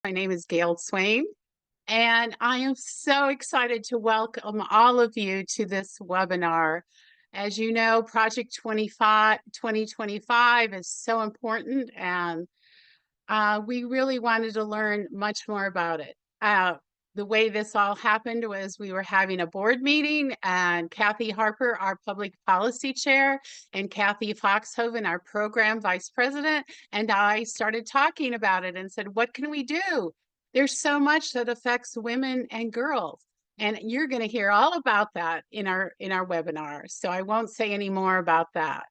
My name is Gail Swain, and I am so excited to welcome all of you to this webinar. As you know, Project 2025 is so important, and we really wanted to learn much more about it. The way this all happened was we were having a board meeting, and Kathy Harper, our public policy chair, and Kathy Foxhoven, our program vice president, and I started talking about it and said, what can we do? There's so much that affects women and girls. And you're going to hear all about that in our webinar. So I won't say any more about that.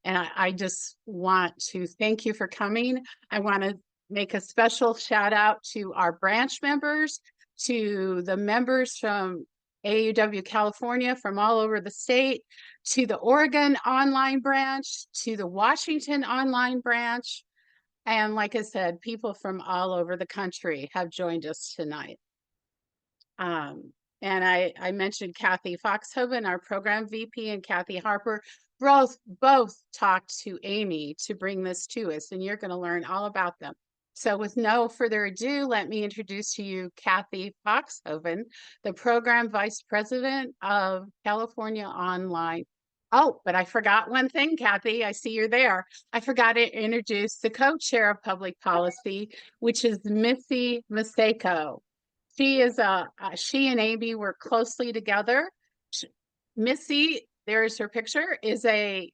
And I just want to thank you for coming. I want to make a special shout out to our branch members, to the members from AUW California from all over the state, to the Oregon online branch, to the Washington online branch. And like I said, people from all over the country have joined us tonight. And I mentioned Kathy Foxhoven, our program VP, and Kathy Harper, both talked to Amy to bring this to us, and you're going to learn all about them. So with no further ado, let me introduce to you Kathy Foxhoven, the Program Vice President of California Online. Oh, but I forgot one thing, Kathy. I see you're there. I forgot to introduce the co-chair of public policy, which is Missy Maseko. She and Amy work closely together. Missy, there's her picture, is a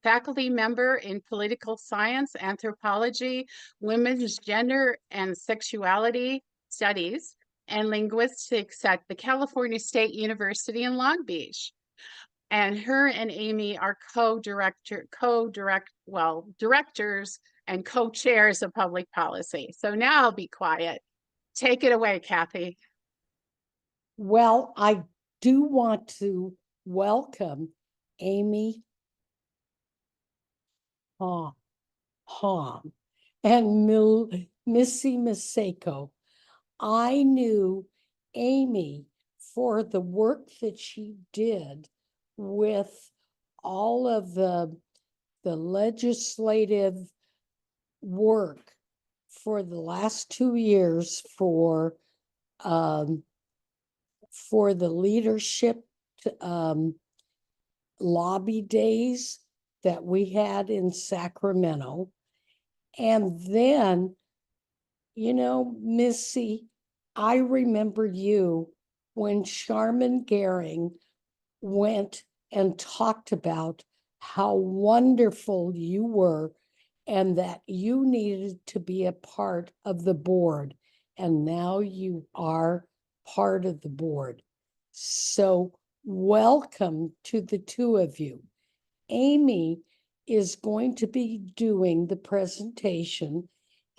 faculty member in political science, anthropology, women's gender and sexuality studies, and linguistics at the California State University in Long Beach. And her and Amy are directors and co-chairs of public policy. So now I'll be quiet. Take it away, Kathy. Well, I do want to welcome Amy Hom and Missy Maseko. I knew Amy for the work that she did with all of the legislative work for the last 2 years for the leadership lobby days that we had in Sacramento. And then, Missy, I remember you when Charmin Gehring went and talked about how wonderful you were and that you needed to be a part of the board. And now you are part of the board. So welcome to the two of you. Amy is going to be doing the presentation,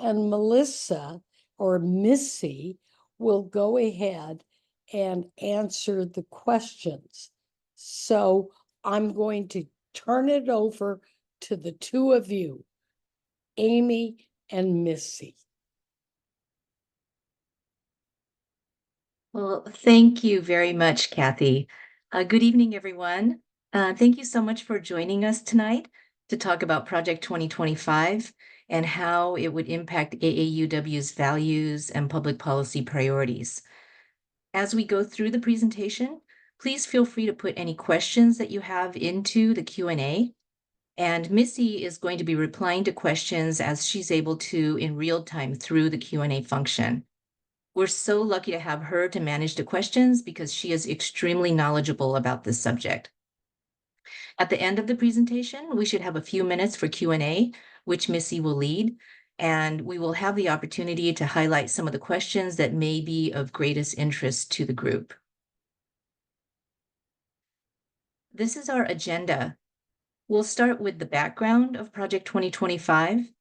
and Melissa or Missy will go ahead and answer the questions. So I'm going to turn it over to the two of you, Amy and Missy. Well, thank you very much, Kathy. Good evening, everyone. Thank you so much for joining us tonight to talk about Project 2025 and how it would impact AAUW's values and public policy priorities. As we go through the presentation, please feel free to put any questions that you have into the Q&A. And Missy is going to be replying to questions as she's able to in real time through the Q&A function. We're so lucky to have her to manage the questions because she is extremely knowledgeable about this subject. At the end of the presentation, we should have a few minutes for Q&A, which Missy will lead, and we will have the opportunity to highlight some of the questions that may be of greatest interest to the group. This is our agenda. We'll start with the background of Project 2025,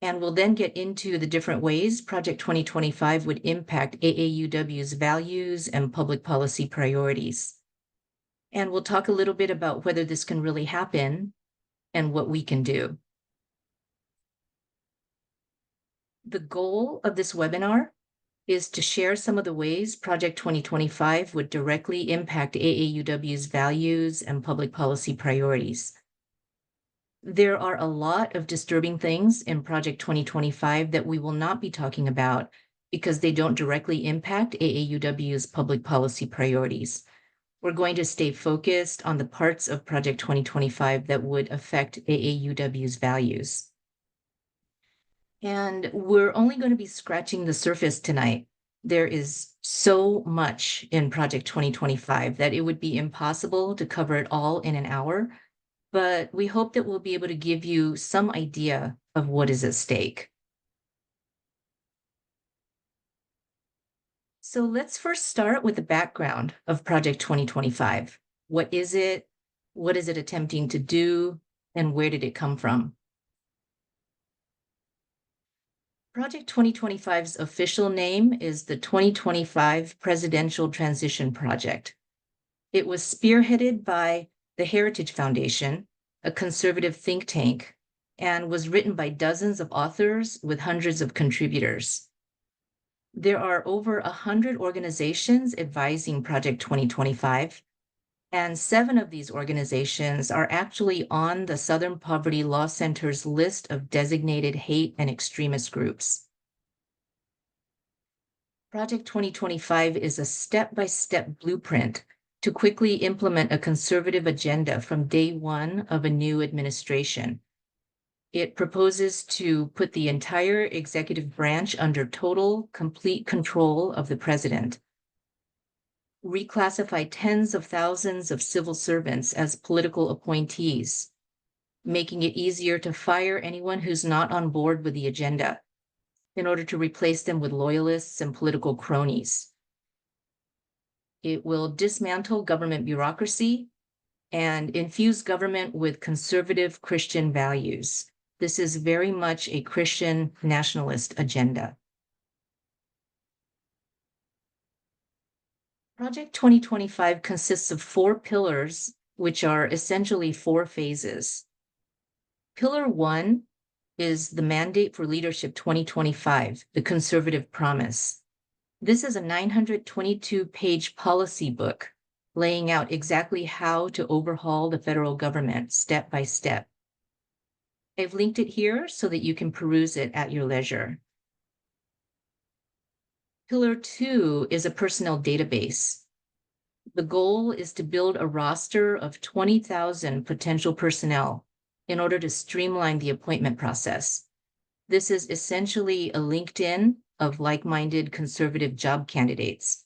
and we'll then get into the different ways Project 2025 would impact AAUW's values and public policy priorities. And we'll talk a little bit about whether this can really happen and what we can do. The goal of this webinar is to share some of the ways Project 2025 would directly impact AAUW's values and public policy priorities. There are a lot of disturbing things in Project 2025 that we will not be talking about because they don't directly impact AAUW's public policy priorities. We're going to stay focused on the parts of Project 2025 that would affect AAUW's values. And we're only going to be scratching the surface tonight. There is so much in Project 2025 that it would be impossible to cover it all in an hour, but we hope that we'll be able to give you some idea of what is at stake. So let's first start with the background of Project 2025. What is it? What is it attempting to do? And where did it come from? Project 2025's official name is the 2025 Presidential Transition Project. It was spearheaded by the Heritage Foundation, a conservative think tank, and was written by dozens of authors with hundreds of contributors. There are over 100 organizations advising Project 2025, and 7 of these organizations are actually on the Southern Poverty Law Center's list of designated hate and extremist groups. Project 2025 is a step-by-step blueprint to quickly implement a conservative agenda from day one of a new administration. It proposes to put the entire executive branch under total, complete control of the president, reclassify tens of thousands of civil servants as political appointees, making it easier to fire anyone who's not on board with the agenda in order to replace them with loyalists and political cronies. It will dismantle government bureaucracy and infuse government with conservative Christian values. This is very much a Christian nationalist agenda. Project 2025 consists of 4 pillars, which are essentially 4 phases. Pillar 1 is the Mandate for Leadership 2025, the Conservative Promise. This is a 922-page policy book laying out exactly how to overhaul the federal government step by step. I've linked it here so that you can peruse it at your leisure. Pillar 2 is a personnel database. The goal is to build a roster of 20,000 potential personnel in order to streamline the appointment process. This is essentially a LinkedIn of like-minded conservative job candidates.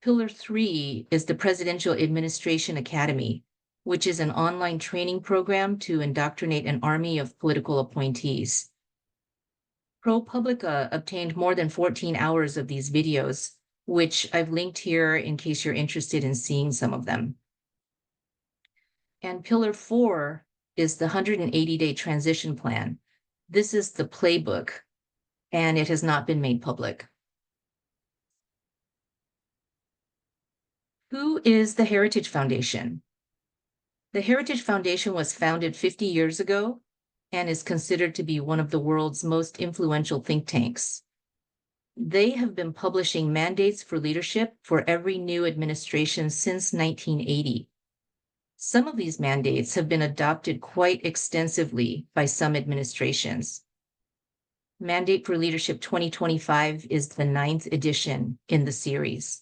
Pillar 3 is the Presidential Administration Academy, which is an online training program to indoctrinate an army of political appointees. ProPublica obtained more than 14 hours of these videos, which I've linked here in case you're interested in seeing some of them. And Pillar 4 is the 180-day transition plan. This is the playbook, and it has not been made public. Who is the Heritage Foundation? The Heritage Foundation was founded 50 years ago and is considered to be one of the world's most influential think tanks. They have been publishing mandates for leadership for every new administration since 1980. Some of these mandates have been adopted quite extensively by some administrations. Mandate for Leadership 2025 is the 9th edition in the series.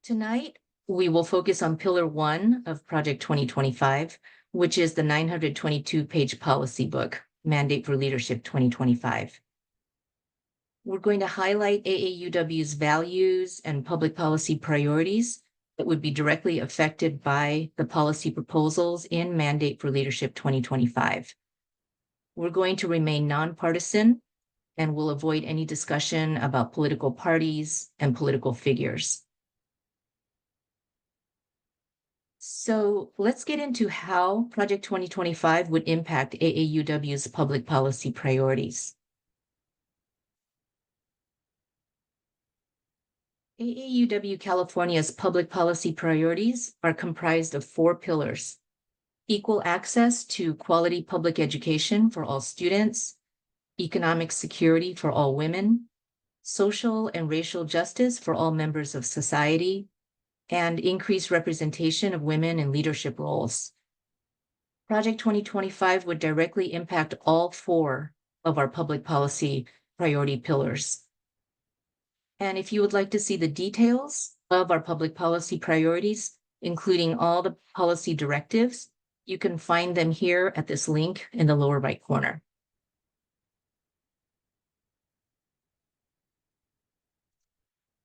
Tonight, we will focus on Pillar 1 of Project 2025, which is the 922-page policy book, Mandate for Leadership 2025. We're going to highlight AAUW's values and public policy priorities that would be directly affected by the policy proposals in Mandate for Leadership 2025. We're going to remain nonpartisan and will avoid any discussion about political parties and political figures. So let's get into how Project 2025 would impact AAUW's public policy priorities. AAUW California's public policy priorities are comprised of 4 pillars: equal access to quality public education for all students, economic security for all women, social and racial justice for all members of society, and increased representation of women in leadership roles. Project 2025 would directly impact all 4 of our public policy priority pillars. And if you would like to see the details of our public policy priorities, including all the policy directives, you can find them here at this link in the lower right corner.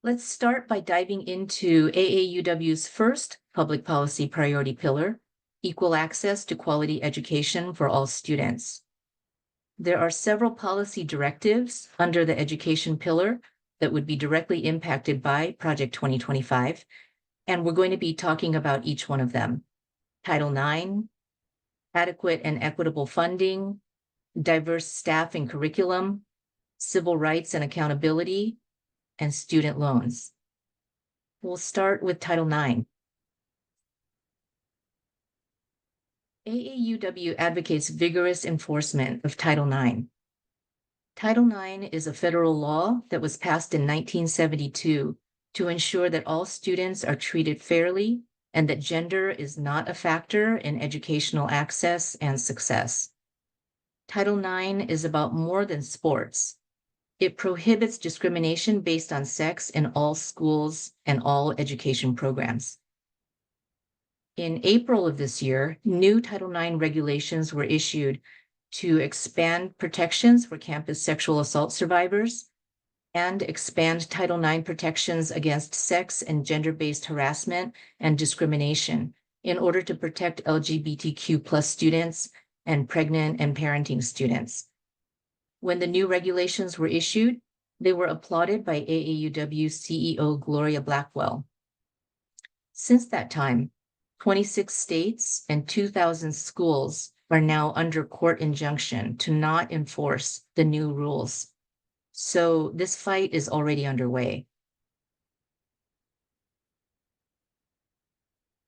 Let's start by diving into AAUW's first public policy priority pillar, equal access to quality education for all students. There are several policy directives under the education pillar that would be directly impacted by Project 2025, and we're going to be talking about each one of them. Title IX, adequate and equitable funding, diverse staff and curriculum, civil rights and accountability, and student loans. We'll start with Title IX. AAUW advocates vigorous enforcement of Title IX. Title IX is a federal law that was passed in 1972 to ensure that all students are treated fairly and that gender is not a factor in educational access and success. Title IX is about more than sports. It prohibits discrimination based on sex in all schools and all education programs. In April of this year, new Title IX regulations were issued to expand protections for campus sexual assault survivors and expand Title IX protections against sex and gender-based harassment and discrimination in order to protect LGBTQ+ students and pregnant and parenting students. When the new regulations were issued, they were applauded by AAUW CEO Gloria Blackwell. Since that time, 26 states and 2,000 schools are now under court injunction to not enforce the new rules. So this fight is already underway.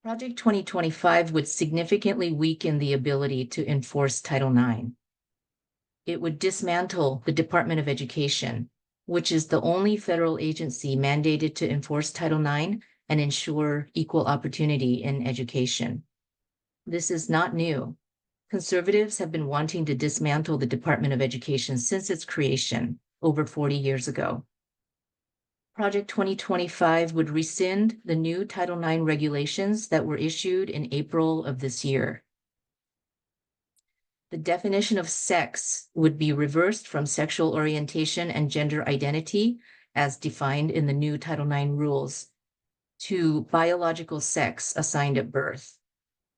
Project 2025 would significantly weaken the ability to enforce Title IX. It would dismantle the Department of Education, which is the only federal agency mandated to enforce Title IX and ensure equal opportunity in education. This is not new. Conservatives have been wanting to dismantle the Department of Education since its creation over 40 years ago. Project 2025 would rescind the new Title IX regulations that were issued in April of this year. The definition of sex would be reversed from sexual orientation and gender identity, as defined in the new Title IX rules, to biological sex assigned at birth.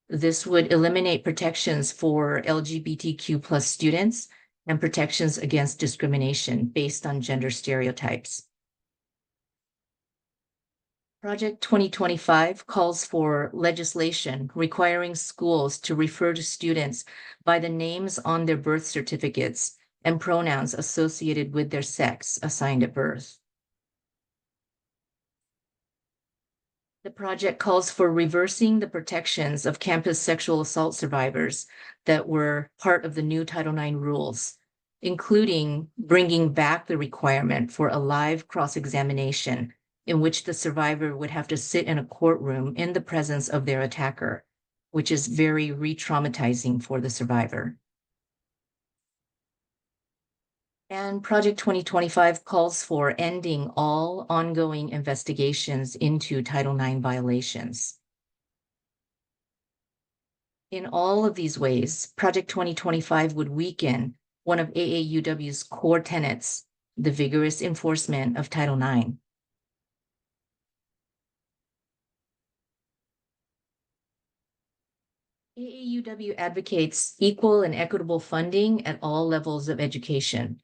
This would eliminate protections for LGBTQ+ students and protections against discrimination based on gender stereotypes. Project 2025 calls for legislation requiring schools to refer to students by the names on their birth certificates and pronouns associated with their sex assigned at birth. The project calls for reversing the protections of campus sexual assault survivors that were part of the new Title IX rules, including bringing back the requirement for a live cross-examination in which the survivor would have to sit in a courtroom in the presence of their attacker, which is very re-traumatizing for the survivor. And Project 2025 calls for ending all ongoing investigations into Title IX violations. In all of these ways, Project 2025 would weaken one of AAUW's core tenets, the vigorous enforcement of Title IX. AAUW advocates equal and equitable funding at all levels of education.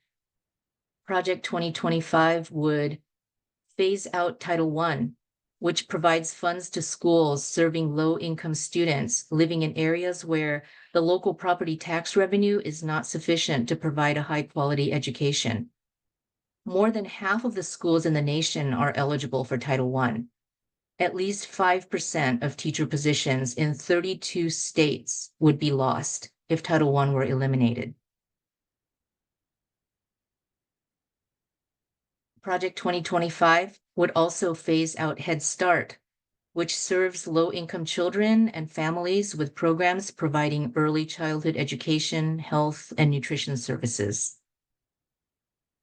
Project 2025 would phase out Title I, which provides funds to schools serving low-income students living in areas where the local property tax revenue is not sufficient to provide a high-quality education. More than half of the schools in the nation are eligible for Title I. At least 5% of teacher positions in 32 states would be lost if Title I were eliminated. Project 2025 would also phase out Head Start, which serves low-income children and families with programs providing early childhood education, health, and nutrition services.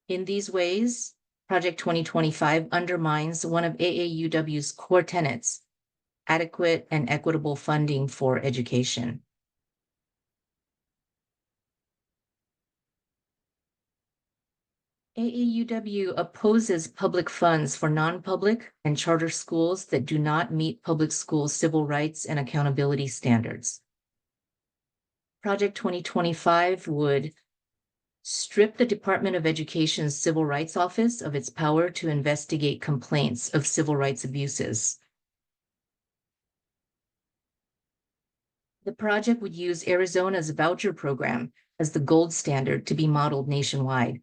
In these ways, Project 2025 undermines one of AAUW's core tenets, adequate and equitable funding for education. AAUW opposes public funds for non-public and charter schools that do not meet public schools' civil rights and accountability standards. Project 2025 would strip the Department of Education's Civil Rights Office of its power to investigate complaints of civil rights abuses. The project would use Arizona's voucher program as the gold standard to be modeled nationwide.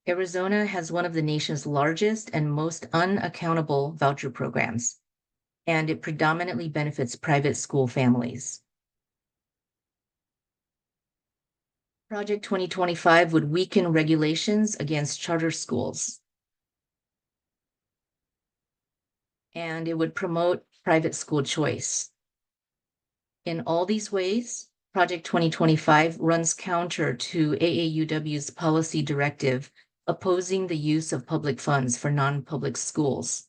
Arizona has one of the nation's largest and most unaccountable voucher programs, and it predominantly benefits private school families. Project 2025 would weaken regulations against charter schools, and it would promote private school choice. In all these ways, Project 2025 runs counter to AAUW's policy directive opposing the use of public funds for non-public schools.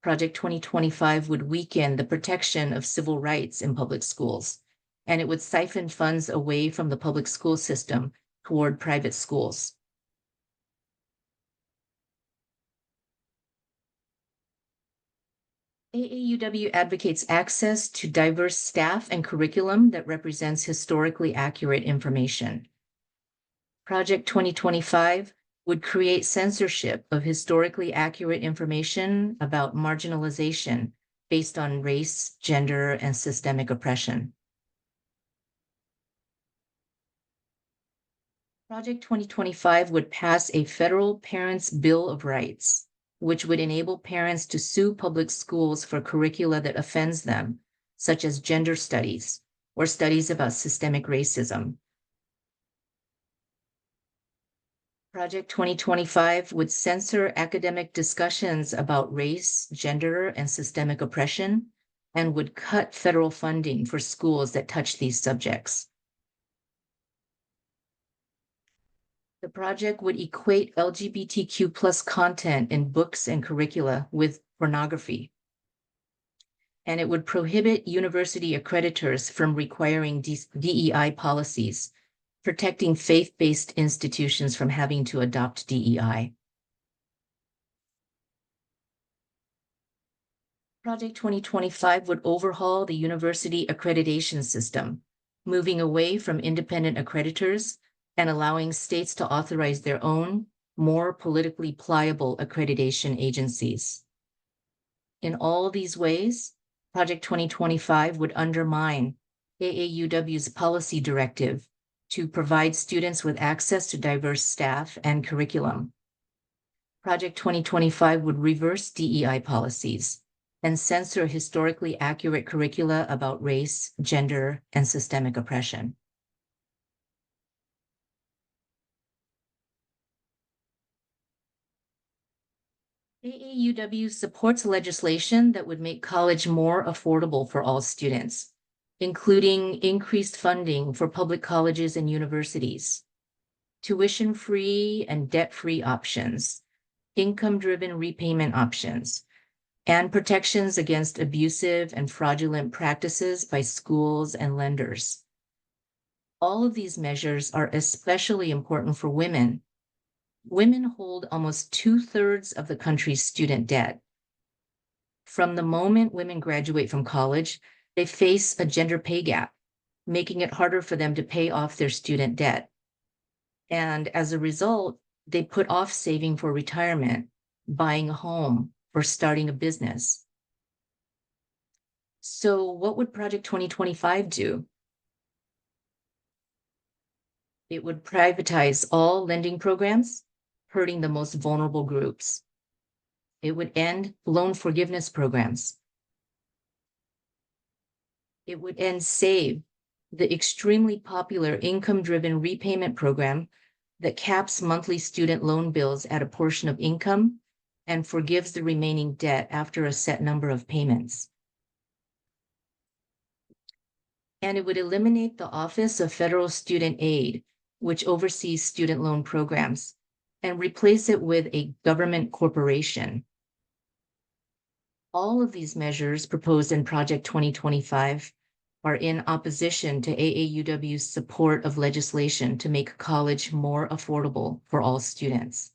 Project 2025 would weaken the protection of civil rights in public schools, and it would siphon funds away from the public school system toward private schools. AAUW advocates access to diverse staff and curriculum that represents historically accurate information. Project 2025 would create censorship of historically accurate information about marginalization based on race, gender, and systemic oppression. Project 2025 would pass a federal Parents' Bill of Rights, which would enable parents to sue public schools for curricula that offends them, such as gender studies or studies about systemic racism. Project 2025 would censor academic discussions about race, gender, and systemic oppression, and would cut federal funding for schools that touch these subjects. The project would equate LGBTQ+ content in books and curricula with pornography. And it would prohibit university accreditors from requiring DEI policies, protecting faith-based institutions from having to adopt DEI. Project 2025 would overhaul the university accreditation system, moving away from independent accreditors and allowing states to authorize their own, more politically pliable accreditation agencies. In all these ways, Project 2025 would undermine AAUW's policy directive to provide students with access to diverse staff and curriculum. Project 2025 would reverse DEI policies and censor historically accurate curricula about race, gender, and systemic oppression. AAUW supports legislation that would make college more affordable for all students, including increased funding for public colleges and universities, tuition-free and debt-free options, income-driven repayment options, and protections against abusive and fraudulent practices by schools and lenders. All of these measures are especially important for women. Women hold almost 2/3 of the country's student debt. From the moment women graduate from college, they face a gender pay gap, making it harder for them to pay off their student debt. And as a result, they put off saving for retirement, buying a home, or starting a business. So what would Project 2025 do? It would privatize all lending programs, hurting the most vulnerable groups. It would end loan forgiveness programs. It would end SAVE, the extremely popular income-driven repayment program that caps monthly student loan bills at a portion of income and forgives the remaining debt after a set number of payments. And it would eliminate the Office of Federal Student Aid, which oversees student loan programs, and replace it with a government corporation. All of these measures proposed in Project 2025 are in opposition to AAUW's support of legislation to make college more affordable for all students.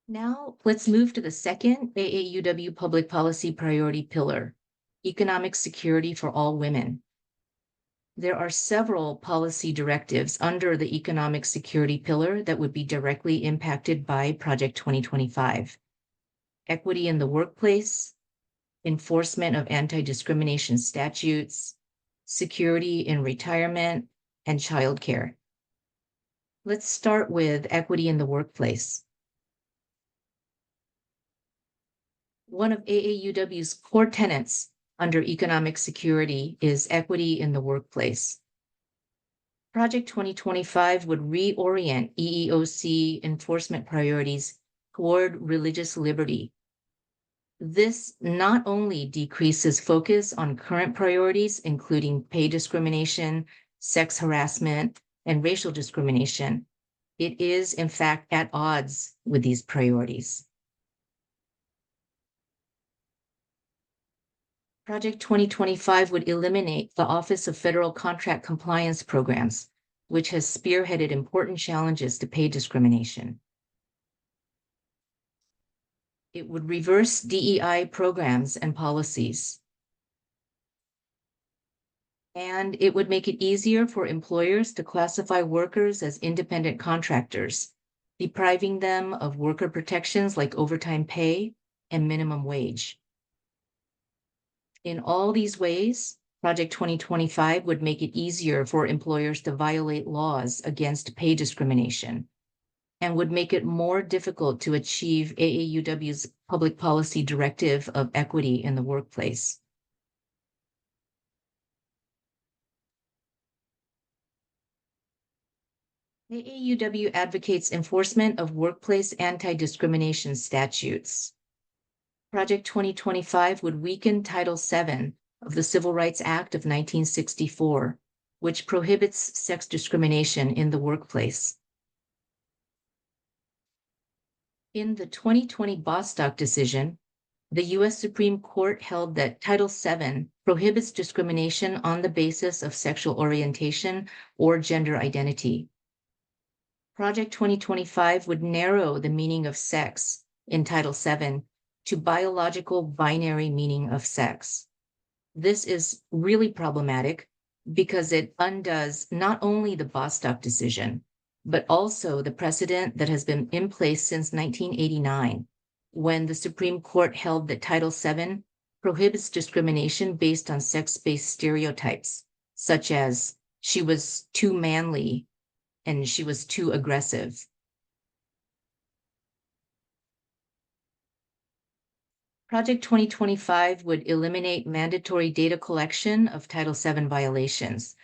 Now, let's move to the second AAUW public policy priority pillar, economic security for all women. There are several policy directives under the economic security pillar that would be directly impacted by Project 2025. Equity in the workplace, enforcement of anti-discrimination statutes, security in retirement, and childcare. Let's start with equity in the workplace. One of AAUW's core tenets under economic security is equity in the workplace. Project 2025 would reorient EEOC enforcement priorities toward religious liberty. This not only decreases focus on current priorities, including pay discrimination, sex harassment, and racial discrimination, it is, in fact, at odds with these priorities. Project 2025 would eliminate the Office of Federal Contract Compliance Programs, which has spearheaded important challenges to pay discrimination. It would reverse DEI programs and policies. And it would make it easier for employers to classify workers as independent contractors, depriving them of worker protections like overtime pay and minimum wage. In all these ways, Project 2025 would make it easier for employers to violate laws against pay discrimination and would make it more difficult to achieve AAUW's public policy directive of equity in the workplace. AAUW advocates enforcement of workplace anti-discrimination statutes. Project 2025 would weaken Title VII of the Civil Rights Act of 1964, which prohibits sex discrimination in the workplace. In the 2020 Bostock decision, the U.S. Supreme Court held that Title VII prohibits discrimination on the basis of sexual orientation or gender identity. Project 2025 would narrow the meaning of sex in Title VII to biological binary meaning of sex. This is really problematic because it undoes not only the Bostock decision, but also the precedent that has been in place since 1989, when the Supreme Court held that Title VII prohibits discrimination based on sex-based stereotypes, such as she was too manly and she was too aggressive. Project 2025 would eliminate mandatory data collection of Title VII violations.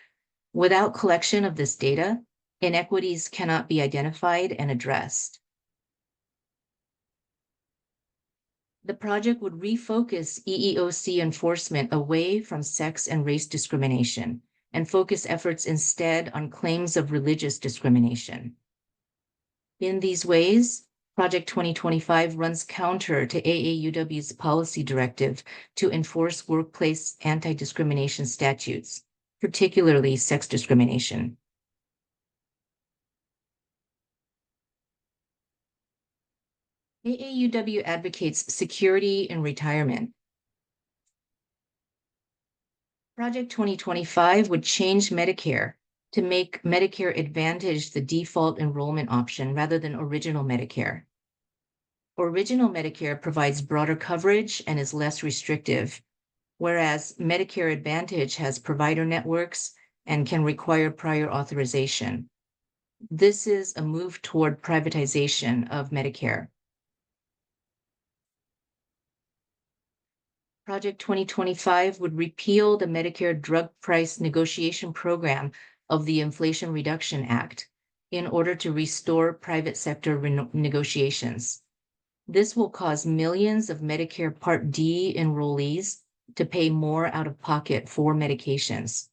Without collection of this data, inequities cannot be identified and addressed. The project would refocus EEOC enforcement away from sex and race discrimination and focus efforts instead on claims of religious discrimination. In these ways, Project 2025 runs counter to AAUW's policy directive to enforce workplace anti-discrimination statutes, particularly sex discrimination. AAUW advocates security in retirement. Project 2025 would change Medicare to make Medicare Advantage the default enrollment option rather than Original Medicare. Original Medicare provides broader coverage and is less restrictive, whereas Medicare Advantage has provider networks and can require prior authorization. This is a move toward privatization of Medicare. Project 2025 would repeal the Medicare drug price negotiation program of the Inflation Reduction Act in order to restore private sector negotiations. This will cause millions of Medicare Part D enrollees to pay more out of pocket for medications.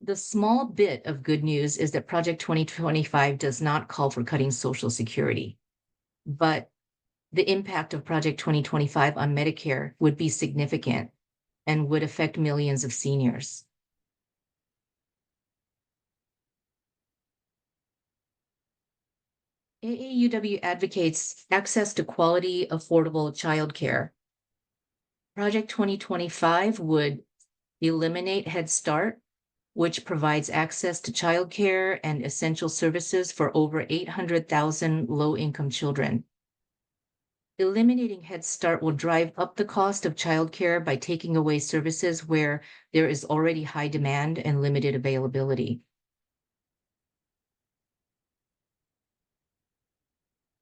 The small bit of good news is that Project 2025 does not call for cutting Social Security, but the impact of Project 2025 on Medicare would be significant and would affect millions of seniors. AAUW advocates access to quality, affordable childcare. Project 2025 would eliminate Head Start, which provides access to childcare and essential services for over 800,000 low-income children. Eliminating Head Start will drive up the cost of childcare by taking away services where there is already high demand and limited availability.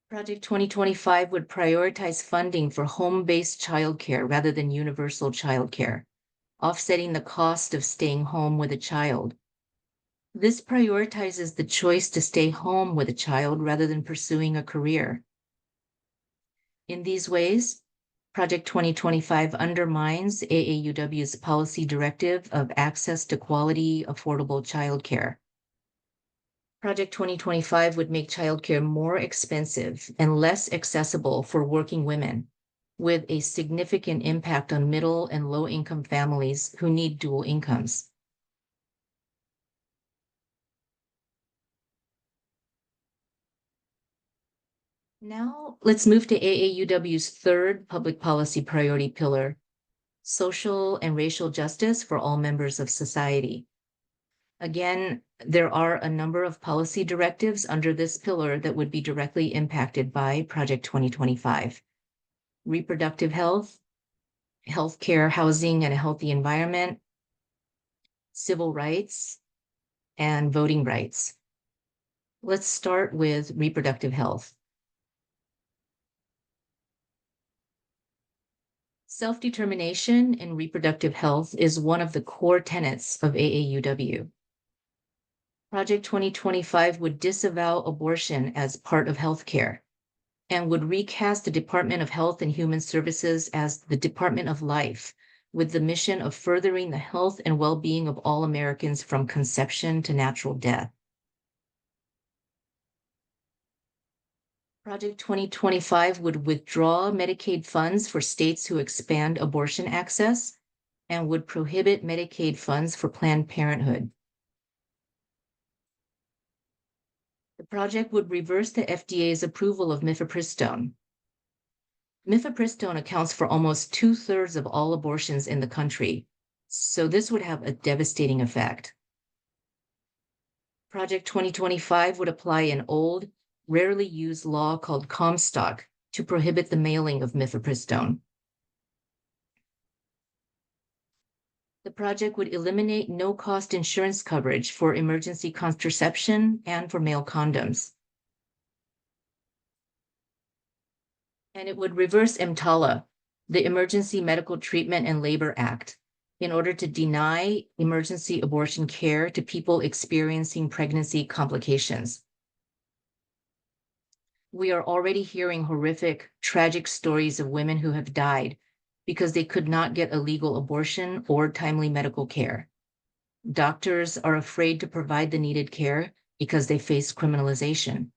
Project 2025 would prioritize funding for home-based childcare rather than universal childcare, offsetting the cost of staying home with a child. This prioritizes the choice to stay home with a child rather than pursuing a career. In these ways, Project 2025 undermines AAUW's policy directive of access to quality, affordable childcare. Project 2025 would make childcare more expensive and less accessible for working women, with a significant impact on middle and low-income families who need dual incomes. Now, let's move to AAUW's third public policy priority pillar, social and racial justice for all members of society. Again, there are a number of policy directives under this pillar that would be directly impacted by Project 2025. Reproductive health, healthcare, housing, and a healthy environment, civil rights, and voting rights. Let's start with reproductive health. Self-determination and reproductive health is one of the core tenets of AAUW. Project 2025 would disavow abortion as part of healthcare and would recast the Department of Health and Human Services as the Department of Life, with the mission of furthering the health and well-being of all Americans from conception to natural death. Project 2025 would withdraw Medicaid funds for states who expand abortion access and would prohibit Medicaid funds for Planned Parenthood. The project would reverse the FDA's approval of mifepristone. Mifepristone accounts for almost 2/3 of all abortions in the country, so this would have a devastating effect. Project 2025 would apply an old, rarely used law called Comstock to prohibit the mailing of mifepristone. The project would eliminate no-cost insurance coverage for emergency contraception and for male condoms. And it would reverse EMTALA, the Emergency Medical Treatment and Labor Act, in order to deny emergency abortion care to people experiencing pregnancy complications. We are already hearing horrific, tragic stories of women who have died because they could not get a legal abortion or timely medical care. Doctors are afraid to provide the needed care because they face criminalization.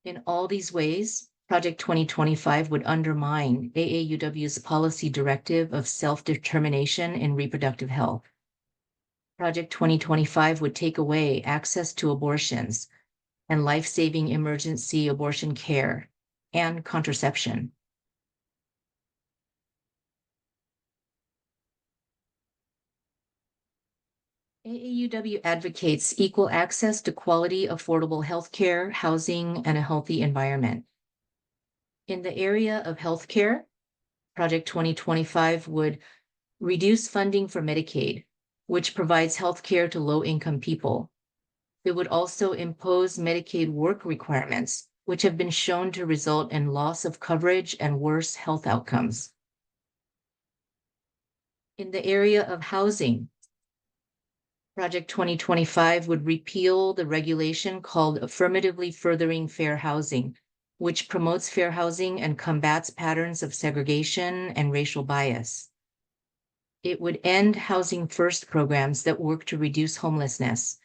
In all these ways, Project 2025 would undermine AAUW's policy directive of self-determination in reproductive health. Project 2025 would take away access to abortions and life-saving emergency abortion care and contraception. AAUW advocates equal access to quality, affordable healthcare, housing, and a healthy environment. In the area of healthcare, Project 2025 would reduce funding for Medicaid, which provides healthcare to low-income people. It would also impose Medicaid work requirements, which have been shown to result in loss of coverage and worse health outcomes. In the area of housing, Project 2025 would repeal the regulation called Affirmatively Furthering Fair Housing, which promotes fair housing and combats patterns of segregation and racial bias. It would end housing first programs that work to reduce homelessness.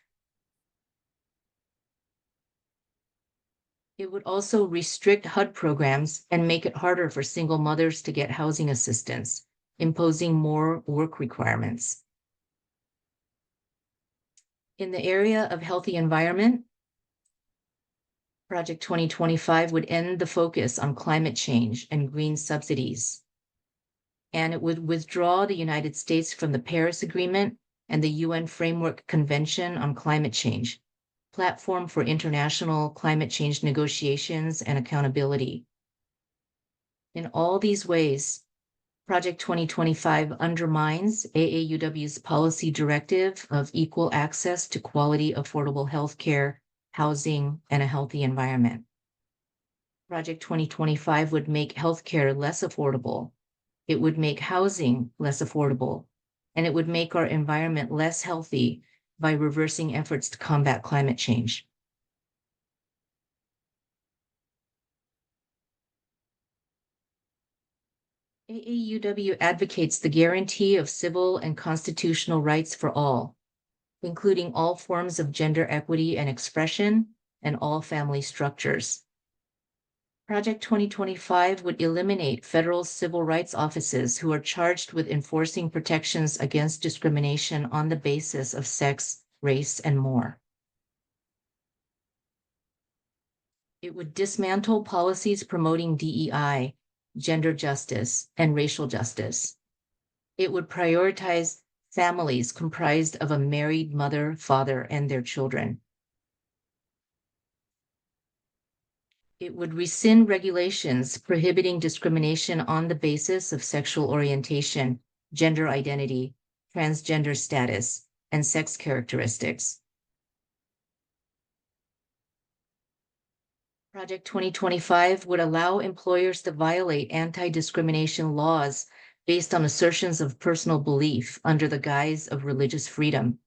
It would also restrict HUD programs and make it harder for single mothers to get housing assistance, imposing more work requirements. In the area of healthy environment, Project 2025 would end the focus on climate change and green subsidies. And it would withdraw the United States from the Paris Agreement and the UN Framework Convention on Climate Change, platform for international climate change negotiations and accountability. In all these ways, Project 2025 undermines AAUW's policy directive of equal access to quality, affordable healthcare, housing, and a healthy environment. Project 2025 would make healthcare less affordable. It would make housing less affordable, and it would make our environment less healthy by reversing efforts to combat climate change. AAUW advocates the guarantee of civil and constitutional rights for all, including all forms of gender equity and expression and all family structures. Project 2025 would eliminate federal civil rights offices who are charged with enforcing protections against discrimination on the basis of sex, race, and more. It would dismantle policies promoting DEI, gender justice, and racial justice. It would prioritize families comprised of a married mother, father, and their children. It would rescind regulations prohibiting discrimination on the basis of sexual orientation, gender identity, transgender status, and sex characteristics. Project 2025 would allow employers to violate anti-discrimination laws based on assertions of personal belief under the guise of religious freedom.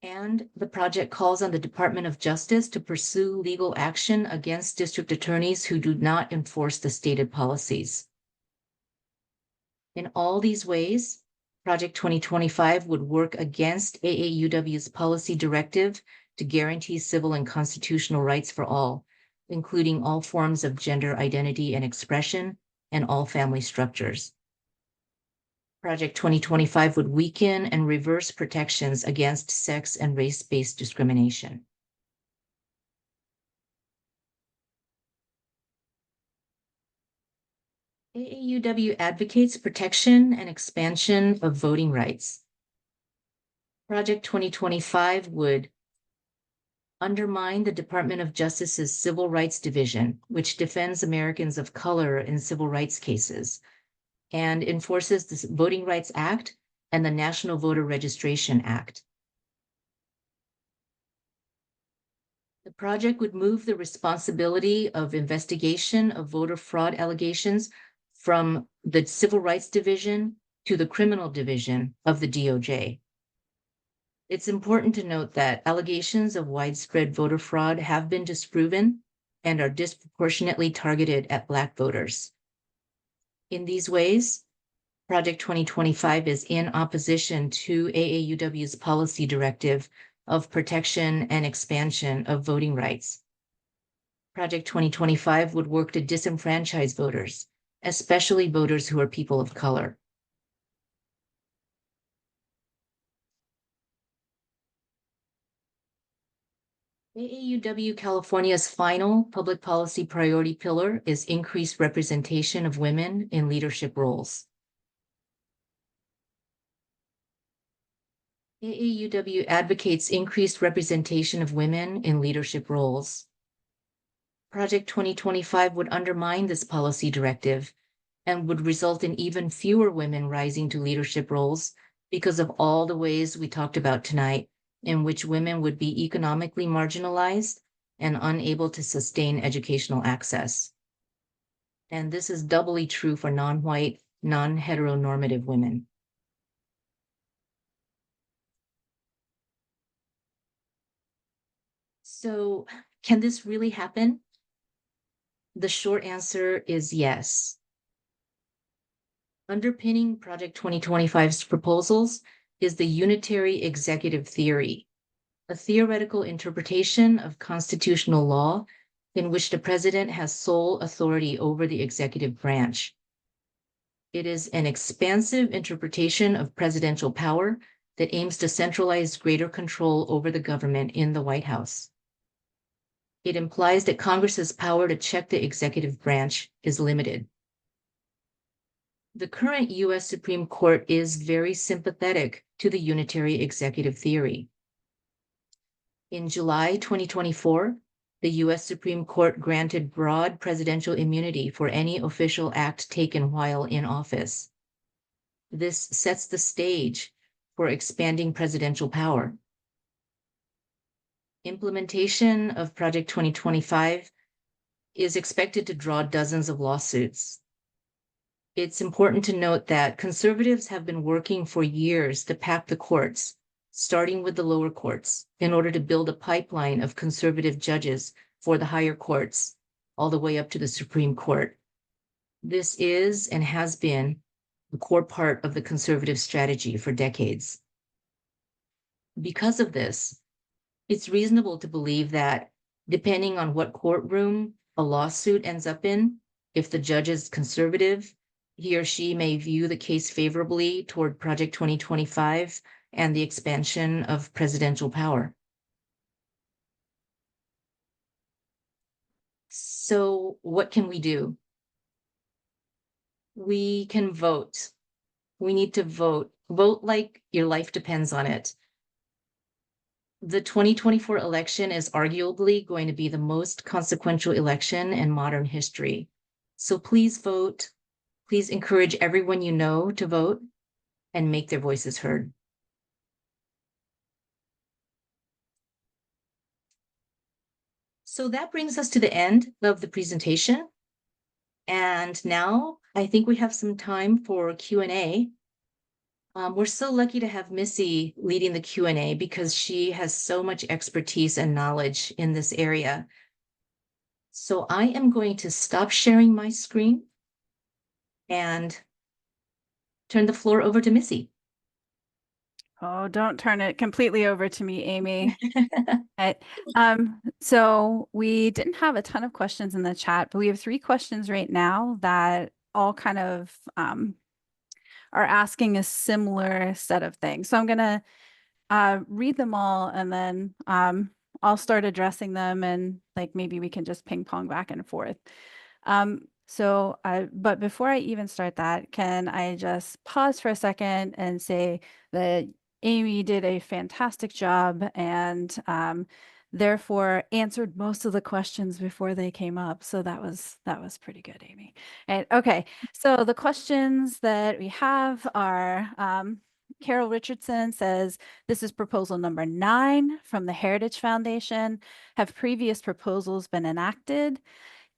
And the project calls on the Department of Justice to pursue legal action against district attorneys who do not enforce the stated policies. In all these ways, Project 2025 would work against AAUW's policy directive to guarantee civil and constitutional rights for all, including all forms of gender identity and expression and all family structures. Project 2025 would weaken and reverse protections against sex and race-based discrimination. AAUW advocates protection and expansion of voting rights. Project 2025 would undermine the Department of Justice's Civil Rights Division, which defends Americans of color in civil rights cases, and enforces the Voting Rights Act and the National Voter Registration Act. The project would move the responsibility of investigation of voter fraud allegations from the Civil Rights Division to the Criminal Division of the DOJ. It's important to note that allegations of widespread voter fraud have been disproven and are disproportionately targeted at Black voters. In these ways, Project 2025 is in opposition to AAUW's policy directive of protection and expansion of voting rights. Project 2025 would work to disenfranchise voters, especially voters who are people of color. AAUW California's final public policy priority pillar is increased representation of women in leadership roles. AAUW advocates increased representation of women in leadership roles. Project 2025 would undermine this policy directive and would result in even fewer women rising to leadership roles because of all the ways we talked about tonight in which women would be economically marginalized and unable to sustain educational access. And this is doubly true for non-white, non-heteronormative women. So, can this really happen? The short answer is yes. Underpinning Project 2025's proposals is the unitary executive theory, a theoretical interpretation of constitutional law in which the president has sole authority over the executive branch. It is an expansive interpretation of presidential power that aims to centralize greater control over the government in the White House. It implies that Congress's power to check the executive branch is limited. The current U.S. Supreme Court is very sympathetic to the unitary executive theory. In July 2024, the U.S. Supreme Court granted broad presidential immunity for any official act taken while in office. This sets the stage for expanding presidential power. Implementation of Project 2025 is expected to draw dozens of lawsuits. It's important to note that conservatives have been working for years to pack the courts, starting with the lower courts, in order to build a pipeline of conservative judges for the higher courts, all the way up to the Supreme Court. This is and has been a core part of the conservative strategy for decades. Because of this, it's reasonable to believe that depending on what courtroom a lawsuit ends up in, if the judge is conservative, he or she may view the case favorably toward Project 2025 and the expansion of presidential power. So what can we do? We can vote. We need to vote. Vote like your life depends on it. The 2024 election is arguably going to be the most consequential election in modern history. So please vote. Please encourage everyone you know to vote and make their voices heard. So that brings us to the end of the presentation. And now I think we have some time for Q&A. We're so lucky to have Missy leading the Q&A because she has so much expertise and knowledge in this area. So I am going to stop sharing my screen and turn the floor over to Missy. Oh, don't turn it completely over to me, Amy. Okay. So we didn't have a ton of questions in the chat, but we have 3 questions right now that all kind of are asking a similar set of things. So I'm gonna read them all and then I'll start addressing them and like maybe we can just ping pong back and forth. But before I even start that, can I just pause for a second and say that Amy did a fantastic job and therefore answered most of the questions before they came up. So that was pretty good, Amy. And okay, so the questions that we have are Carol Richardson says, this is proposal number 9 from the Heritage Foundation. Have previous proposals been enacted?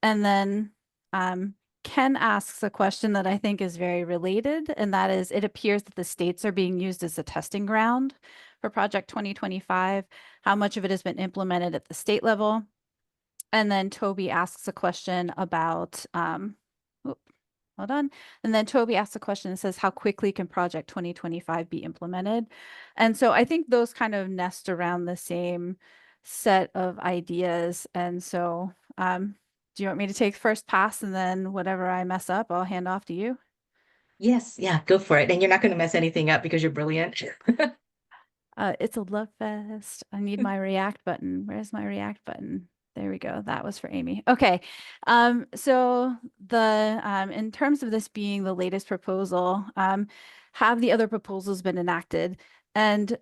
And then Ken asks a question that I think is very related, and that is, it appears that the states are being used as a testing ground for Project 2025. How much of it has been implemented at the state level? And then Toby asks a question about, hold on. And then Toby asks a question and says, how quickly can Project 2025 be implemented? And so I think those kind of nest around the same set of ideas. And so do you want me to take first pass and then whatever I mess up, I'll hand off to you? Yes, yeah, go for it. And you're not going to mess anything up because you're brilliant. It's a love fest. I need my react button. Where's my react button? There we go. That was for Amy. Okay. So in terms of this being the latest proposal, have the other proposals been enacted? And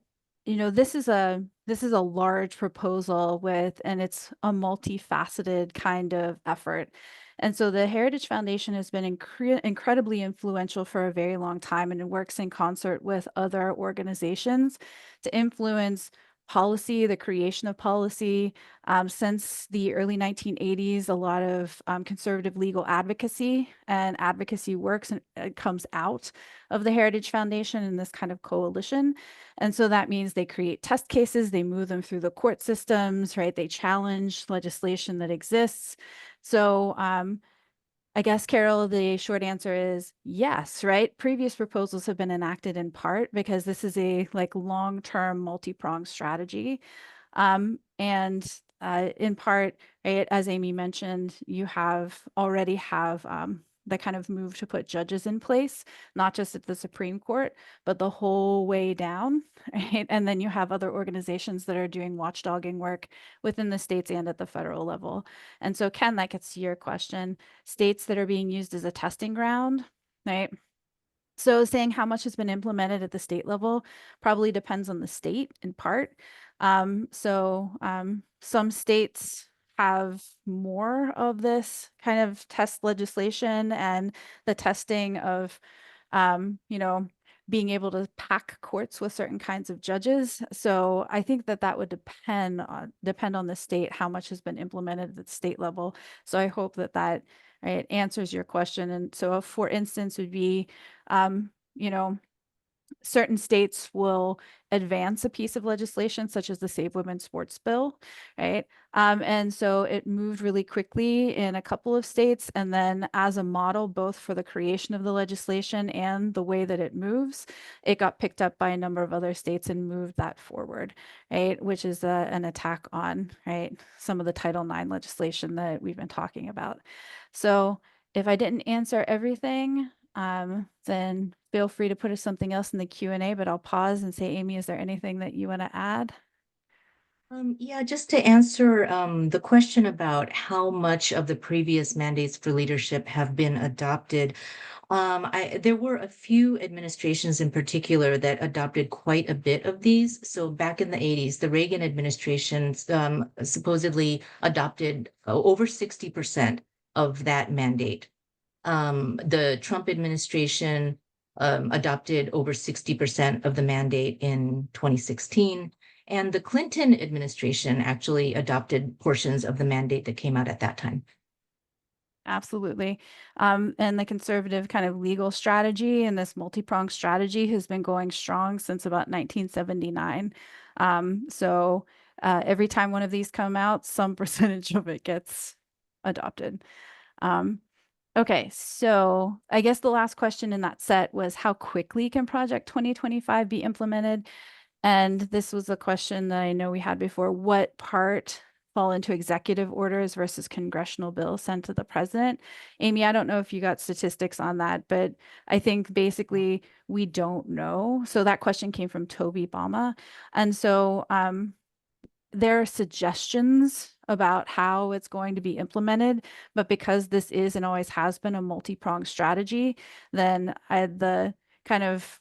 this is a large proposal and it's a multifaceted kind of effort. And so the Heritage Foundation has been incredibly influential for a very long time, and it works in concert with other organizations to influence policy, the creation of policy. Since the early 1980s, a lot of conservative legal advocacy and advocacy works and it comes out of the Heritage Foundation in this kind of coalition. And so that means they create test cases, they move them through the court systems, right? They challenge legislation that exists. So I guess, Carol, the short answer is yes, right? Previous proposals have been enacted in part because this is a like long-term multi-pronged strategy. And in part, right, as Amy mentioned, you already have the kind of move to put judges in place, not just at the Supreme Court, but the whole way down, right? And then you have other organizations that are doing watchdogging work within the states and at the federal level. And so, Ken, that gets to your question. States that are being used as a testing ground, right? So saying how much has been implemented at the state level probably depends on the state in part. Some states have more of this kind of test legislation and the testing of, being able to pack courts with certain kinds of judges. So I think that would depend on the state, how much has been implemented at the state level. So I hope that right, answers your question. And so, for instance, would be, um, you know, certain states will advance a piece of legislation, such as the Save Women's Sports Bill, right? And so it moved really quickly in a couple of states. And then as a model, both for the creation of the legislation and the way that it moves, it got picked up by a number of other states and moved that forward, right? Which is an attack on, right, some of the Title IX legislation that we've been talking about. So if I didn't answer everything, then feel free to put something else in the Q&A, but I'll pause and say, Amy, is there anything that you want to add? Yeah, just to answer the question about how much of the previous mandates for leadership have been adopted. There were a few administrations in particular that adopted quite a bit of these. So back in the 80s, the Reagan administration supposedly adopted over 60% of that mandate. The Trump administration adopted over 60% of the mandate in 2016. And the Clinton administration actually adopted portions of the mandate that came out at that time. Absolutely. And the conservative kind of legal strategy and this multi-pronged strategy has been going strong since about 1979. Every time one of these come out, some percentage of it gets adopted. Okay, so I guess the last question in that set was how quickly can Project 2025 be implemented? And this was a question that I know we had before. What part fall into executive orders versus congressional bills sent to the president? Amy, I don't know if you got statistics on that, but I think basically we don't know. So that question came from Toby Bama. And so there are suggestions about how it's going to be implemented, but because this is and always has been a multi-pronged strategy, then the kind of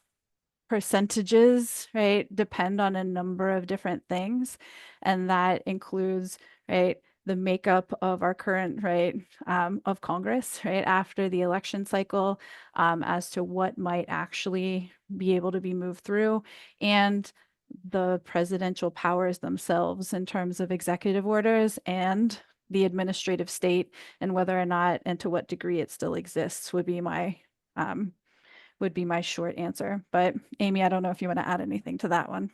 percentages, right, depend on a number of different things. And that includes, right, the makeup of our current, right, of Congress, right, after the election cycle, as to what might actually be able to be moved through, and the presidential powers themselves in terms of executive orders and the administrative state, and whether or not and to what degree it still exists would be my short answer. But Amy, I don't know if you want to add anything to that one.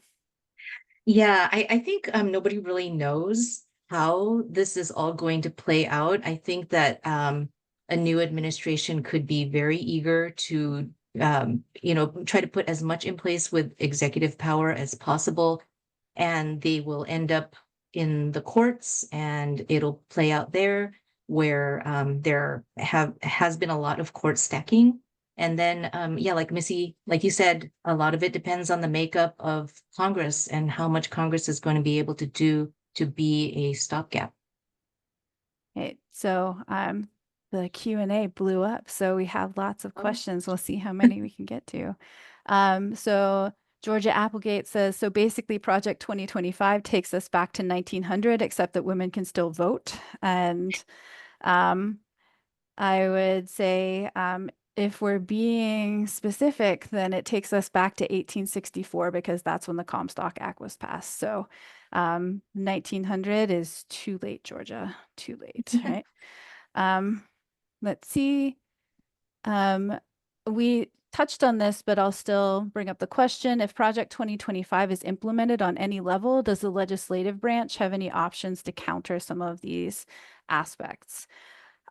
Yeah, I think nobody really knows how this is all going to play out. I think that a new administration could be very eager to, try to put as much in place with executive power as possible, and they will end up in the courts, and it'll play out there where there has been a lot of court stacking. And then, yeah, like Missy, like you said, a lot of it depends on the makeup of Congress and how much Congress is going to be able to do to be a stopgap. Okay, so the Q&A blew up, so we have lots of Oh. questions. We'll see how many we can get to. So Georgia Applegate says, so basically Project 2025 takes us back to 1900, except that women can still vote. And I would say, if we're being specific, then it takes us back to 1864 because that's when the Comstock Act was passed. So 1900 is too late, Georgia, too late, right? Let's see. We touched on this, but I'll still bring up the question. If Project 2025 is implemented on any level, does the legislative branch have any options to counter some of these aspects?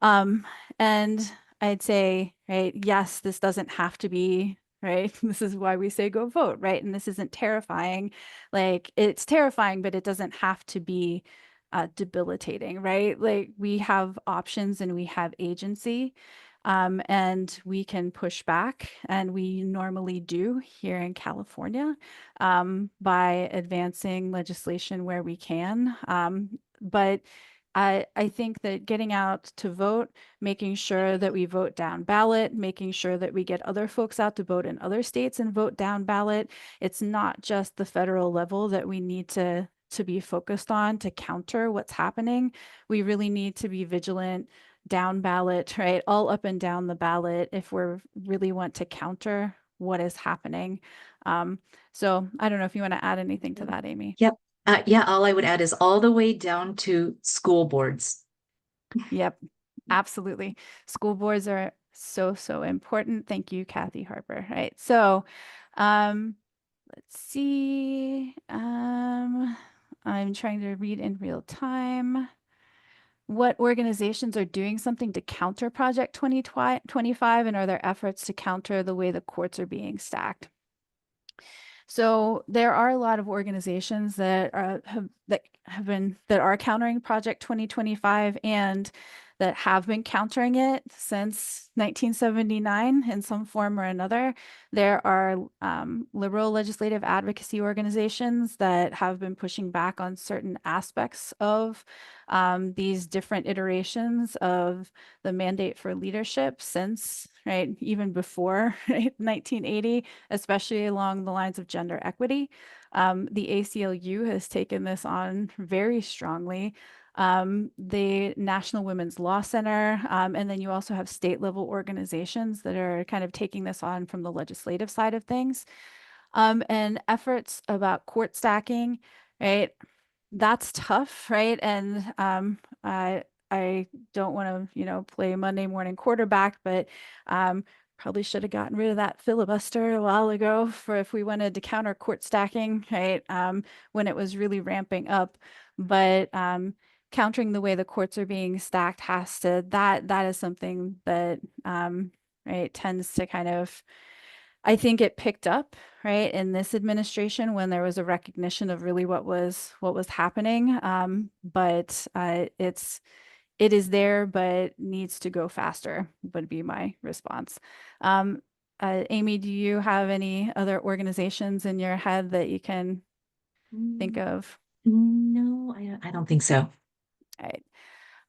Um, and I'd say, right, yes, this doesn't have to be, right? This is why we say go vote, right? And this isn't terrifying. Like, it's terrifying, but it doesn't have to be debilitating, right? Like, we have options and we have agency. And we can push back, and we normally do here in California, by advancing legislation where we can. But I think that getting out to vote, making sure that we vote down ballot, making sure that we get other folks out to vote in other states and vote down ballot. It's not just the federal level that we need to be focused on to counter what's happening. We really need to be vigilant down ballot, right? All up and down the ballot if we're really want to counter what is happening. So I don't know if you want to add anything to that, Amy. Yep. Yeah, all I would add is all the way down to school boards. Yep, absolutely. School boards are so, so important. Thank you, Kathy Harper. Right. So, let's see. I'm trying to read in real time. What organizations are doing something to counter Project 2025, and are there efforts to counter the way the courts are being stacked? So there are a lot of organizations that are countering Project 2025 and that have been countering it since 1979 in some form or another. There are liberal legislative advocacy organizations that have been pushing back on certain aspects of these different iterations of the mandate for leadership since, right, even before right, 1980, especially along the lines of gender equity. The ACLU has taken this on very strongly. The National Women's Law Center, and then you also have state level organizations that are kind of taking this on from the legislative side of things. And efforts about court stacking, right? That's tough, right? And I don't want to, play Monday morning quarterback, but probably should have gotten rid of that filibuster a while ago for if we wanted to counter court stacking, right? When it was really ramping up. But countering the way the courts are being stacked that is something that right tends to kind of, I think it picked up right in this administration when there was a recognition of really what was happening. But it is there, but needs to go faster, would be my response. Amy, do you have any other organizations in your head that you can think of? No, I don't think so. All right.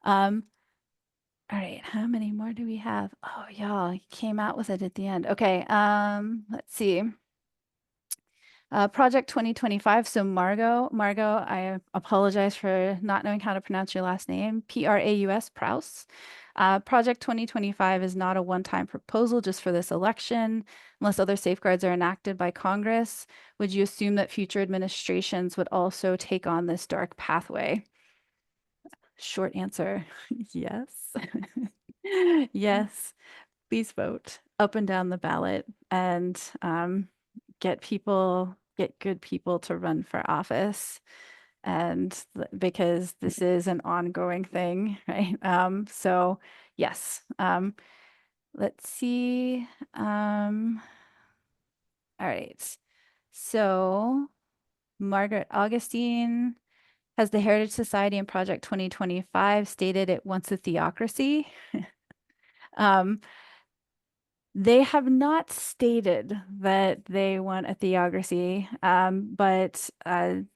All right, how many more do we have? Oh, y'all came out with it at the end. Okay, let's see. Project 2025. So Margot, I apologize for not knowing how to pronounce your last name. Praus, Prouse. Project 2025 is not a one-time proposal just for this election. Unless other safeguards are enacted by Congress, would you assume that future administrations would also take on this dark pathway? Short answer, yes. Yes, please vote up and down the ballot and get good people to run for office. And because this is an ongoing thing, right? So yes. Let's see. All right. So Margaret Augustine, has the Heritage Society and Project 2025 stated it wants a theocracy? um, They have not stated that they want a theocracy, but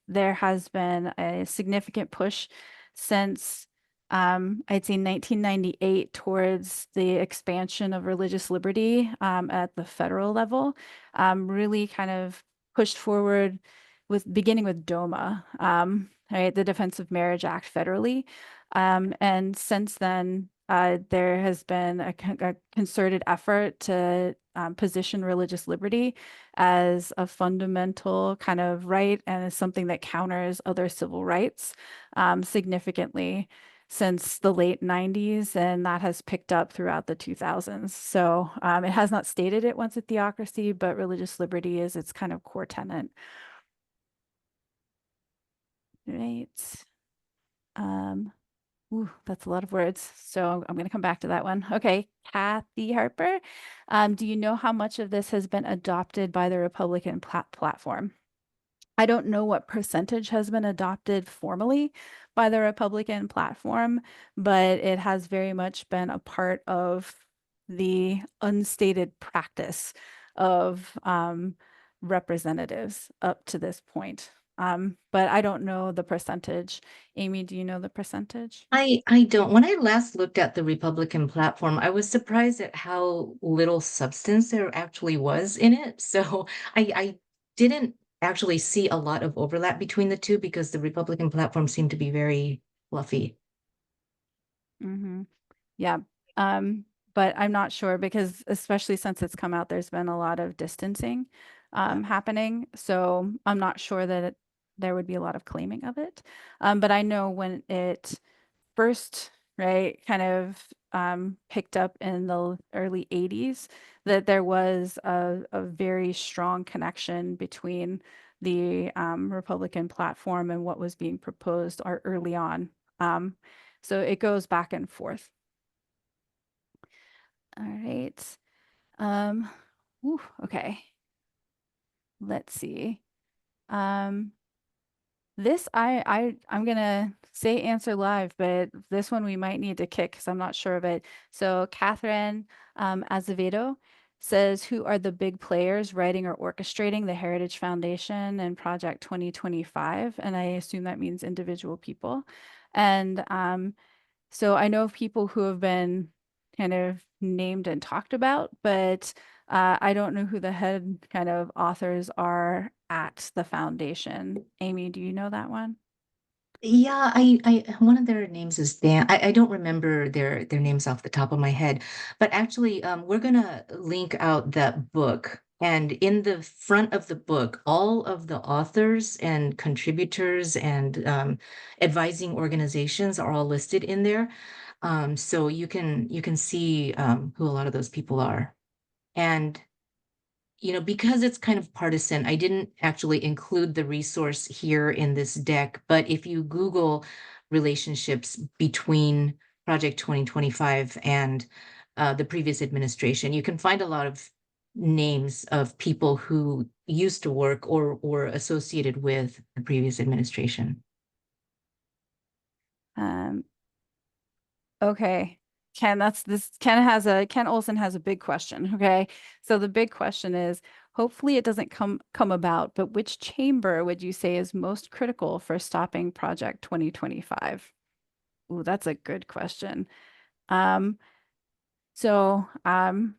there has been a significant push since I'd say 1998 towards the expansion of religious liberty at the federal level, really kind of pushed forward beginning with DOMA, right, the Defense of Marriage Act federally. And since then, there has been a concerted effort to position religious liberty as a fundamental kind of right and as something that counters other civil rights significantly since the late 90s, and that has picked up throughout the 2000s. So it has not stated it wants a theocracy, but religious liberty is its kind of core tenet. Right. Ooh, that's a lot of words. So I'm going to come back to that one. Okay, Kathy Harper, do you know how much of this has been adopted by the Republican platform? I don't know what percentage has been adopted formally by the Republican platform, but it has very much been a part of the unstated practice of representatives up to this point. But I don't know the percentage. Amy, do you know the percentage? I don't. When I last looked at the Republican platform, I was surprised at how little substance there actually was in it. So I didn't actually see a lot of overlap between the two because the Republican platform seemed to be very fluffy. Mm-hmm. Yeah. Um, but I'm not sure because especially since it's come out, there's been a lot of distancing happening. So I'm not sure that there would be a lot of claiming of it. But I know when it first, right, kind of picked up in the early 80s, that there was a very strong connection between the Republican platform and what was being proposed or early on. Um, so it goes back and forth. All right. Um, okay. Let's see. Um, this I'm gonna say answer live, but this one we might need to kick because I'm not sure of it. So Catherine Azevedo says, who are the big players writing or orchestrating the Heritage Foundation and Project 2025? And I assume that means individual people. And so I know of people who have been kind of named and talked about, but I don't know who the head kind of authors are at the foundation. Amy, do you know that one? Yeah, one of their names is Dan. I don't remember their names off the top of my head, but actually, we're gonna link out that book. And in the front of the book, all of the authors and contributors and advising organizations are all listed in there. So you can see who a lot of those people are. And because it's kind of partisan, I didn't actually include the resource here in this deck, but if you Google relationships between Project 2025 and the previous administration, you can find a lot of names of people who used to work or were associated with the previous administration. Um, okay. Ken Ken Olson has a big question. Okay. So the big question is, hopefully it doesn't come about, but which chamber would you say is most critical for stopping Project 2025? Ooh, that's a good question. Um, so I'm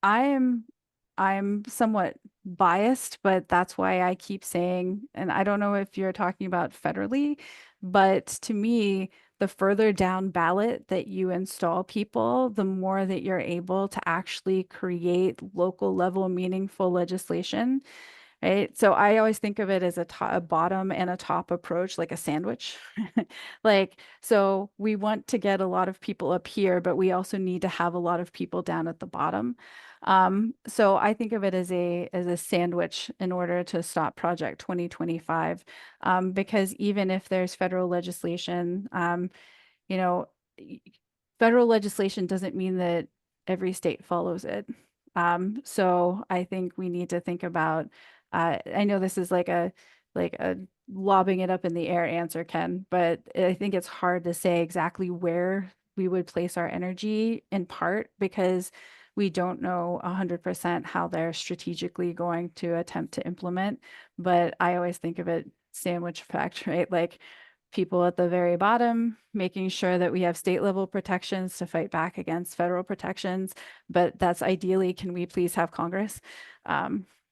I'm somewhat biased, but that's why I keep saying, and I don't know if you're talking about federally, but to me, the further down ballot that you install people, the more that you're able to actually create local level meaningful legislation. Right. So I always think of it as a bottom and a top approach, like a sandwich. Like, so we want to get a lot of people up here, but we also need to have a lot of people down at the bottom. So I think of it as a sandwich in order to stop Project 2025. Because even if there's federal legislation, you know, federal legislation doesn't mean that every state follows it. So I think we need to think about, I know this is like a lobbing it up in the air answer, Ken, but I think it's hard to say exactly where we would place our energy in part because we don't know 100% how they're strategically going to attempt to implement. But I always think of it sandwich effect, right? Like people at the very bottom, making sure that we have state level protections to fight back against federal protections. But that's ideally, can we please have Congress?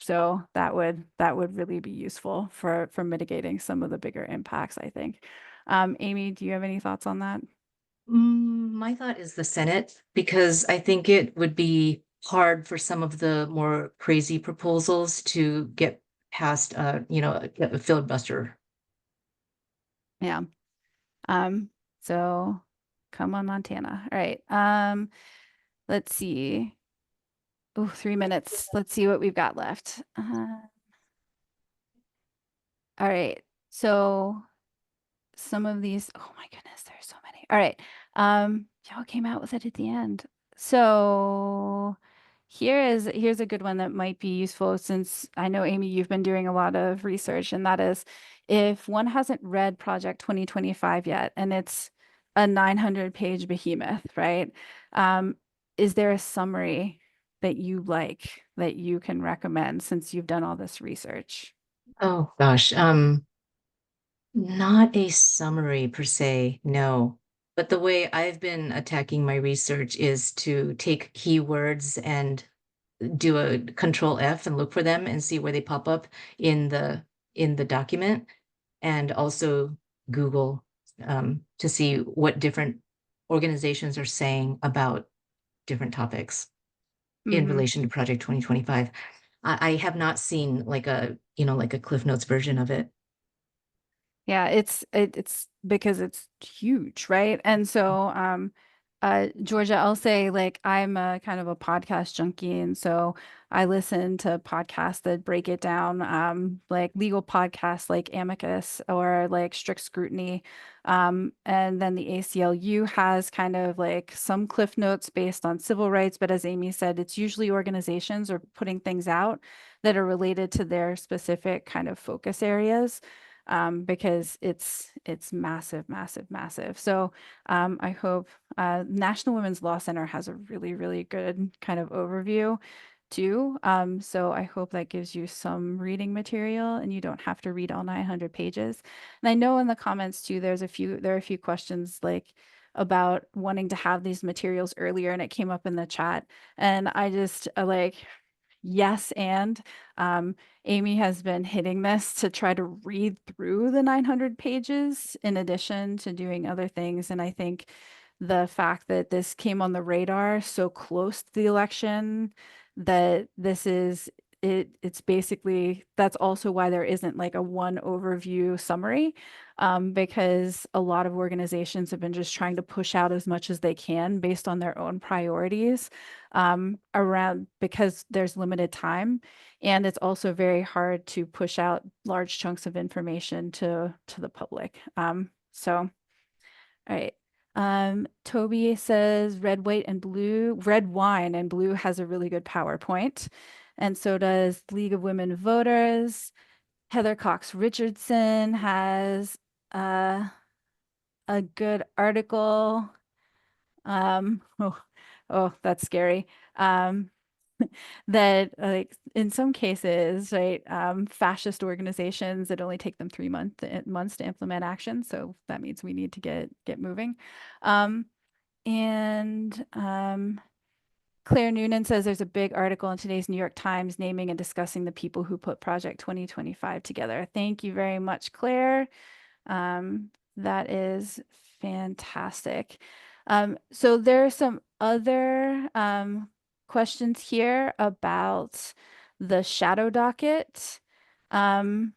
So that would really be useful for mitigating some of the bigger impacts, I think. Amy, do you have any thoughts on that? My thought is the Senate, because I think it would be hard for some of the more crazy proposals to get past, a filibuster. Yeah. Um, so come on, Montana. All right. Let's see. Oh, 3 minutes. Let's see what we've got left. All right. So some of these, oh my goodness, there's so many. All right. Y'all came out with it at the end. So here's a good one that might be useful, since I know, Amy, you've been doing a lot of research, and that is, if one hasn't read Project 2025 yet, and it's a 900-page behemoth, right? Is there a summary that you like that you can recommend, since you've done all this research? Oh gosh, not a summary per se, no. But the way I've been attacking my research is to take keywords and do a control F and look for them and see where they pop up in the document, and also Google to see what different organizations are saying about different topics in Mm-hmm. relation to Project 2025. I have not seen like a, like a Cliff Notes version of it. Yeah, it's because it's huge, right? And so Georgia, I'll say, like, I'm a kind of a podcast junkie, and so I listen to podcasts that break it down, like legal podcasts like Amicus or like Strict Scrutiny. And then the ACLU has kind of like some cliff notes based on civil rights, but as Amy said, it's usually organizations are putting things out that are related to their specific kind of focus areas, because it's massive, massive, massive. So I hope National Women's Law Center has a really, really good kind of overview too. So I hope that gives you some reading material and you don't have to read all 900 pages. And I know in the comments too, there are a few questions like about wanting to have these materials earlier, and it came up in the chat. And I just like, yes, and Amy has been hitting this to try to read through the 900 pages in addition to doing other things. And I think the fact that this came on the radar so close to the election, that this is it's basically, that's also why there isn't like a one overview summary, because a lot of organizations have been just trying to push out as much as they can based on their own priorities, around, because there's limited time, and it's also very hard to push out large chunks of information to the public. So all right. Toby says red, white, and blue, red wine and blue has a really good PowerPoint. And so does League of Women Voters. Heather Cox Richardson has uh, a good article. Oh, that's scary. That like in some cases, right, fascist organizations, that only take them 3 months to implement action. So that means we need to get moving. And Claire Noonan says there's a big article in today's New York Times naming and discussing the people who put Project 2025 together. Thank you very much, Claire. That is fantastic. So there are some other questions here about the shadow docket. And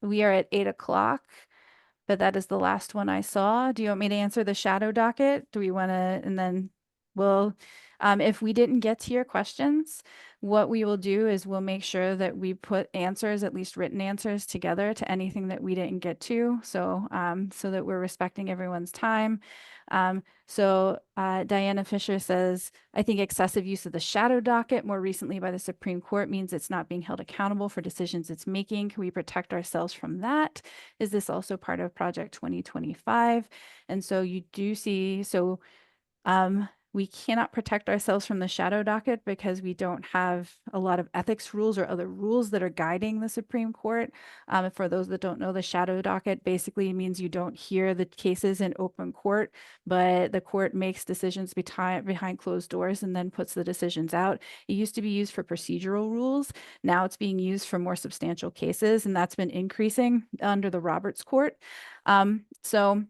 we are at 8 o'clock, but that is the last one I saw. Do you want me to answer the shadow docket? Do we want to, and then we'll, if we didn't get to your questions, what we will do is we'll make sure that we put answers, at least written answers, together to anything that we didn't get to. So, so that we're respecting everyone's time. Diana Fisher says, I think excessive use of the shadow docket more recently by the Supreme Court means it's not being held accountable for decisions it's making. Can we protect ourselves from that? Is this also part of Project 2025? And so you do see, we cannot protect ourselves from the shadow docket because we don't have a lot of ethics rules or other rules that are guiding the Supreme Court. For those that don't know, the shadow docket basically means you don't hear the cases in open court, but the court makes decisions behind closed doors and then puts the decisions out. It used to be used for procedural rules. Now it's being used for more substantial cases, and that's been increasing under the Roberts Court. So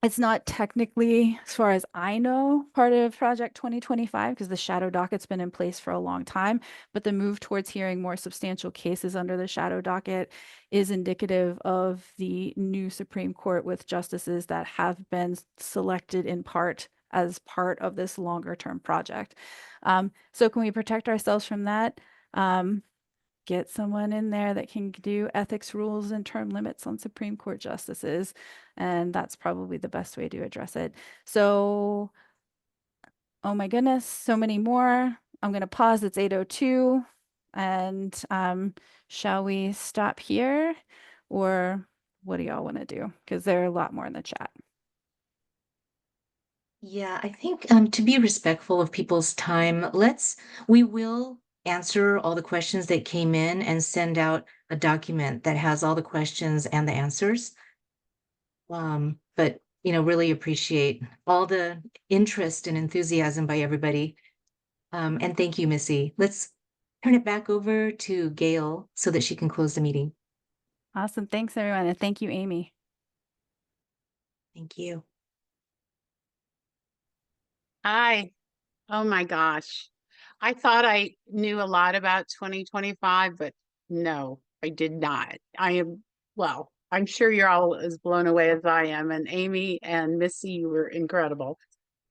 it's not technically, as far as I know, part of Project 2025 because the shadow docket's been in place for a long time, but the move towards hearing more substantial cases under the shadow docket is indicative of the new Supreme Court with justices that have been selected in part as part of this longer term project. So can we protect ourselves from that? get someone in there that can do ethics rules and term limits on Supreme Court justices. And that's probably the best way to address it. So, oh my goodness, so many more. I'm going to pause. It's 8:02. And shall we stop here? Or what do y'all want to do? Because there are a lot more in the chat. Yeah, I think to be respectful of people's time, we will answer all the questions that came in and send out a document that has all the questions and the answers. But really appreciate all the interest and enthusiasm by everybody. And thank you, Missy. Let's turn it back over to Gail so that she can close the meeting. Awesome. Thanks, everyone. And thank you, Amy. Thank you. Hi. Oh my gosh. I thought I knew a lot about 2025, but no, I did not. Well, I'm sure you're all as blown away as I am. And Amy and Missy, you were incredible.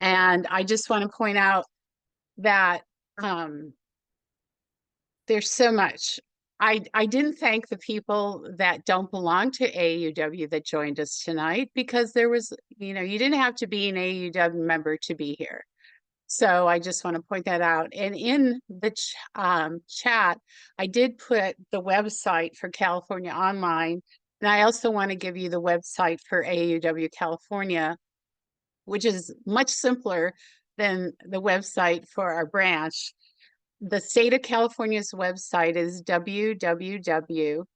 And I just want to point out that there's so much. I didn't thank the people that don't belong to AUW that joined us tonight, because there was, you didn't have to be an AUW member to be here. So I just want to point that out. And in the chat, I did put the website for California Online. And I also want to give you the website for AUW California, which is much simpler than the website for our branch. The state of California's website is www.aauw-ca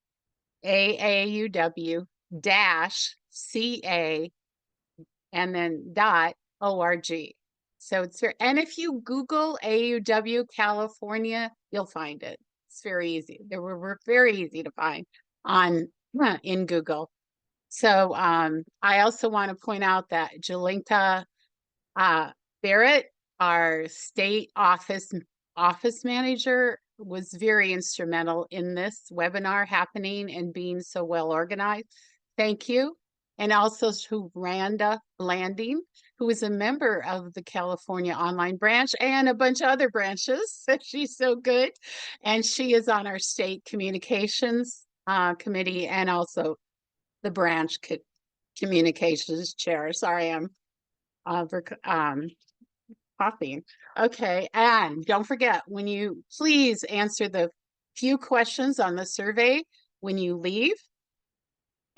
and then .org. So and if you Google AUW California, you'll find it. It's very easy. We're very easy to find in Google. So I also want to point out that Jalinka Barrett, our state office manager, was very instrumental in this webinar happening and being so well organized. Thank you. And also to Randa Blanding, who is a member of the California Online branch and a bunch of other branches. She's so good. And she is on our state communications committee and also the branch communications chair. Sorry, I'm coughing. Okay, and don't forget, when you please answer the few questions on the survey when you leave.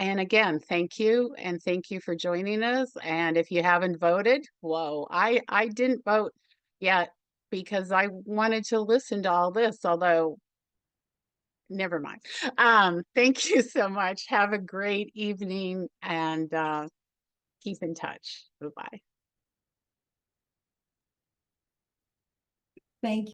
And again, thank you, and thank you for joining us. And if you haven't voted, whoa, I didn't vote yet because I wanted to listen to all this, although never mind. Thank you so much. Have a great evening and keep in touch. Bye-bye. Thank you.